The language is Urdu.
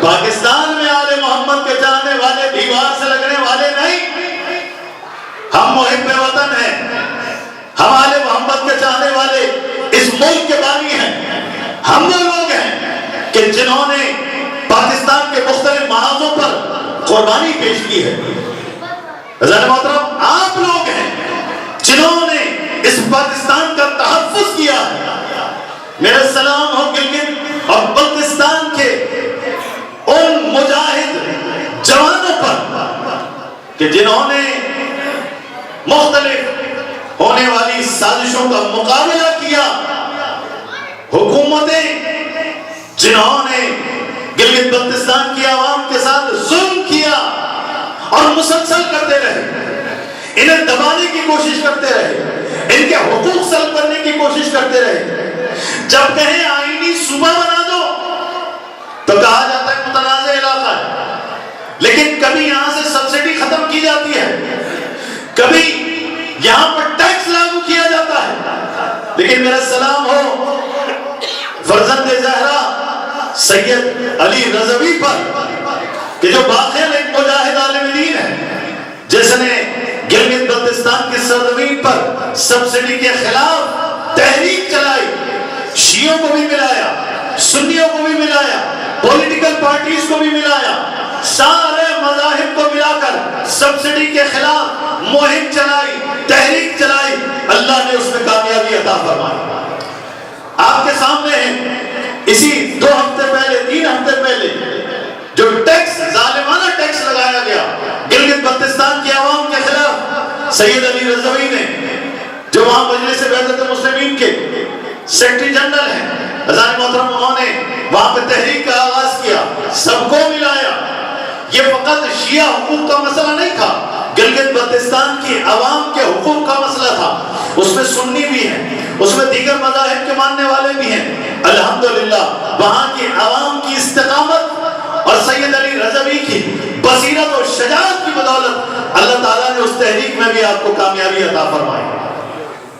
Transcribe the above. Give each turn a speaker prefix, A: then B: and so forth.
A: پاکستان میں آل محمد کے چاہنے والے دیوار سے لگنے والے نہیں، ہم محب وطن ہیں، ہم آل محمد کے چاہنے والے اس ملک کے بانی ہیں۔ ہم وہ لوگ ہیں کہ جنہوں نے پاکستان کے مختلف محاذوں پر قربانی پیش کی ہے۔ حضرت محترم آپ لوگ ہیں جنہوں نے اس پاکستان کا تحفظ کیا ہے۔ میرا سلام ہو گلگت اور بلتستان کے ان مجاہد جوانوں پر کہ جنہوں نے مختلف ہونے والی سازشوں کا مقابلہ کیا، حکومتیں جنہوں نے گلگت بلتستان کی عوام کے ساتھ ظلم کیا اور مسلسل کرتے رہے، انہیں دبانے کی کوشش کرتے رہے، ان کے حقوق سلب کرنے کی کوشش کرتے رہے۔ جب کہیں آئینی صوبہ بنا دو تو کہا جاتا ہے متنازع علاقہ ہے، لیکن کبھی یہاں سے سبسڈی ختم کی جاتی ہے، کبھی یہاں پر ٹیکس لاگو کیا جاتا ہے۔ لیکن میرا سلام ہو فرزند زہرا سید علی رضوی پر کہ جو باقیاً ایک مجاہد عالم دین ہے، جس نے گلگت بلتستان کی سرزمین پر سبسڈی کے خلاف تحریک چلائی، شیعوں کو بھی ملایا، سنیوں کو بھی ملایا، پولیٹیکل پارٹیز کو بھی ملایا، سارے مذاہب کو ملا کر سبسڈی کے خلاف مہم چلائی، تحریک چلائی، اللہ نے اس میں کامیابی عطا فرمائی۔ آپ کے سامنے ہیں اسی 2 ہفتے پہلے 3 ہفتے پہلے جو ٹیکس، ظالمانہ ٹیکس لگایا گیا گلگت بلتستان کی عوام کے خلاف، سید علی رضوی نے جو وہاں مجلس وحدت المسلمین کے سیکرٹری جنرل ہیں، حضرت محترم انہوں نے وہاں پہ تحریک کا آغاز کیا، سب کو ملایا۔ یہ فقط شیعہ حقوق کا مسئلہ نہیں تھا، گلگت بلتستان کی عوام کے حقوق کا مسئلہ تھا۔ اس میں سنی بھی ہیں، اس میں دیگر مذاہب کے ماننے والے بھی ہیں۔ الحمدللہ وہاں کی عوام کی استقامت اور سید علی رضوی کی بصیرت اور شجاعت کی بدولت اللہ تعالیٰ نے اس تحریک میں بھی آپ کو کامیابی عطا فرمائی۔